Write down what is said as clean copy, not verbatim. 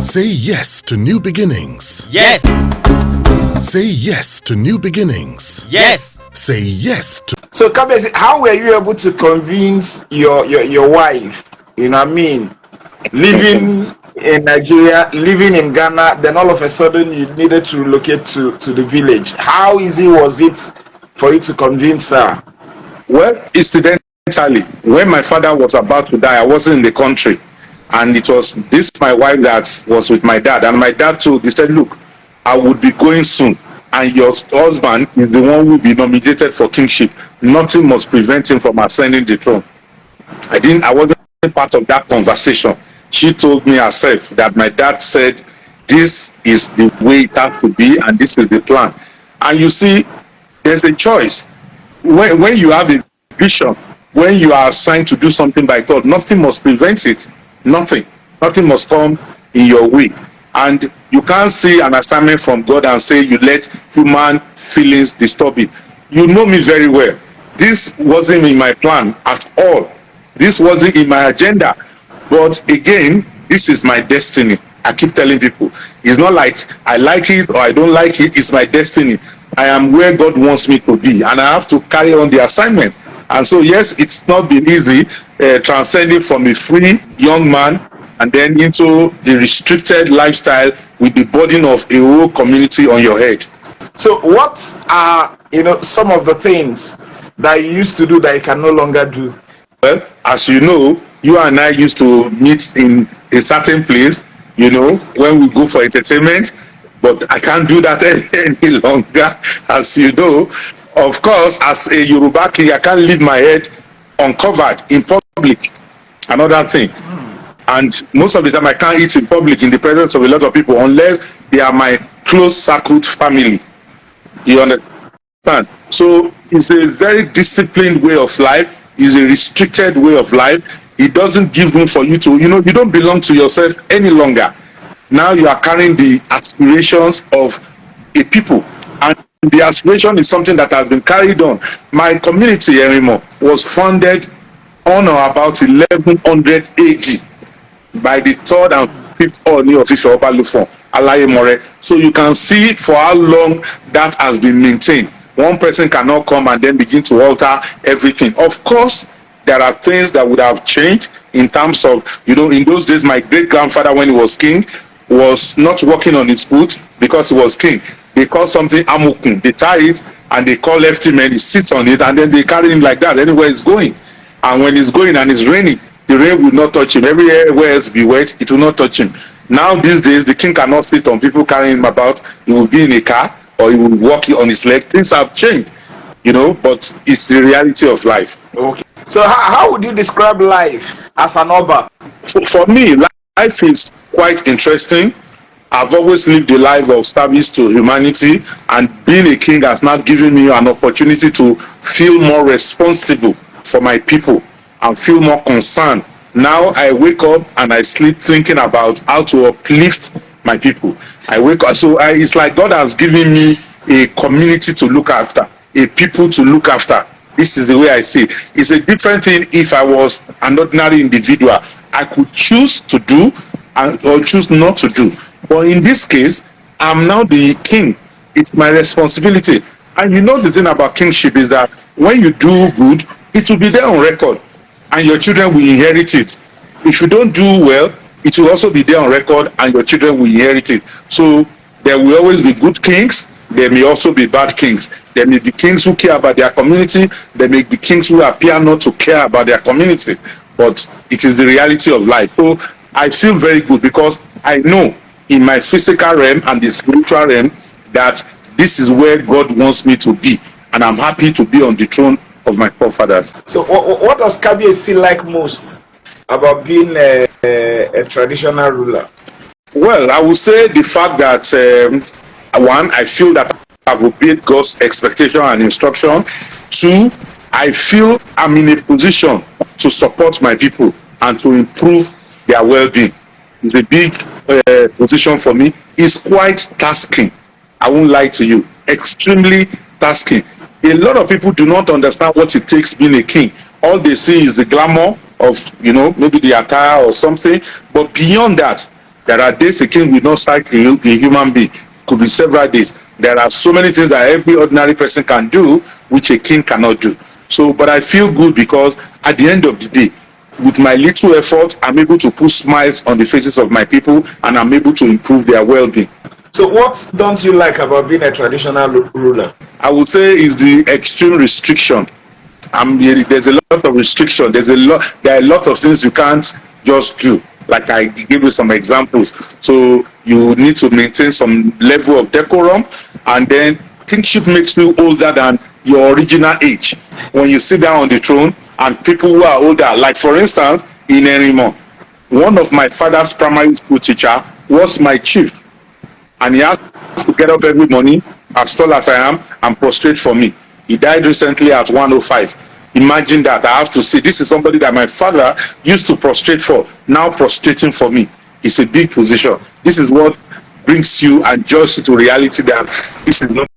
Say yes to new beginnings. Yes. Say yes to new beginnings. Yes. Say yes to... So, Kabesi, how were you able to convince your wife, living in Nigeria, living in Ghana, then all of a sudden you needed to relocate to the village? How easy was it for you to convince her? Well, incidentally, when my father was about to die, I wasn't in the country. And it was this my wife that was with my dad. And my dad too, he said, look, I would be going soon. And your husband is the one who will be nominated for kingship. Nothing must prevent him from ascending the throne. I wasn't part of that conversation. She told me herself that my dad said, this is the way it has to be, and this is the plan. And you see, there's a choice. When you have a vision, when you are assigned to do something by God, nothing must prevent it. Nothing must come in your way. And you can't see an assignment from God and say you let human feelings disturb it. You know me very well. This wasn't in my plan at all. This wasn't in my agenda. But again, this is my destiny. I keep telling people, it's not like I like it or I don't like it. It's my destiny. I am where God wants me to be, and I have to carry on the assignment. And so, yes, it's not been easy transcending from a free young man and then into the restricted lifestyle with the burden of a whole community on your head. So what are some of the things that you used to do that you can no longer do? Well, as you know, you and I used to meet in a certain place, when we go for entertainment, but I can't do that any longer, as you know. Of course, as a Yoruba king, I can't leave my head uncovered in public. Another thing. And most of the time, I can't eat in public in the presence of a lot of people unless they are my close circled family. You understand? So it's a very disciplined way of life. It's a restricted way of life. It doesn't give room for you to, you don't belong to yourself any longer. Now you are carrying the aspirations of a people. And the aspiration is something that has been carried on. My community, Elerimo, was founded on or about 1100 AD by the 3rd and 5th Oni of Ife Oba Alayemore. So you can see for how long that has been maintained. One person cannot come and then begin to alter everything. Of course, there are things that would have changed in terms of, in those days, my great-grandfather, when he was king, was not walking on his foot because he was king. They call something amukun. They tie it and they call lefty men. He sits on it and then they carry him like that anywhere he's going. And when he's going and it's raining, the rain will not touch him. Everywhere else be wet, it will not touch him. Now these days, the king cannot sit on people carrying him about. He will be in a car or he will walk on his leg. Things have changed, but it's the reality of life. Okay. So how would you describe life as an Oba? So for me, life is quite interesting. I've always lived a life of service to humanity, and being a king has now given me an opportunity to feel more responsible for my people and feel more concerned. Now I wake up and I sleep thinking about how to uplift my people. I wake up, so it's like God has given me a community to look after, a people to look after. This is the way I see it. It's a different thing if I was an ordinary individual. I could choose to do or choose not to do. But in this case, I'm now the king. It's my responsibility. And the thing about kingship is that when you do good, it will be there on record. And your children will inherit it. If you don't do well, it will also be there on record and your children will inherit it. So there will always be good kings. There may also be bad kings. There may be kings who care about their community. There may be kings who appear not to care about their community. But it is the reality of life. So I feel very good because I know in my physical realm and the spiritual realm that this is where God wants me to be. And I'm happy to be on the throne of my forefathers. So what does Kabiyesi like most about being a traditional ruler? Well, I would say the fact that, one, I feel that I've obeyed God's expectation and instruction. Two, I feel I'm in a position to support my people and to improve their well-being. It's a big position for me. It's quite tasking. I won't lie to you. Extremely tasking. A lot of people do not understand what it takes being a king. All they see is the glamour of, maybe the attire or something. But beyond that, There are days a king will not sack a human being. Could be several days. There are so many things that every ordinary person can do, which a king cannot do. So, but I feel good because at the end of the day, with my little effort, I'm able to put smiles on the faces of my people, and I'm able to improve their well-being. So what don't you like about being a traditional ruler? I would say is the extreme restriction. There's a lot of restriction. There are a lot of things you can't just do. Like I give you some examples. So you need to maintain some level of decorum, and then kingship makes you older than your original age. When you sit down on the throne, and people who are older, like for instance, in Elerinmo, one of my father's primary school teacher was my chief, and he has to get up every morning, as tall as I am, and prostrate for me. He died recently at 105. Imagine that. I have to say, this is somebody that my father used to prostrate for, now prostrating for me. It's a big position. This is what brings you and joins you to reality that this is not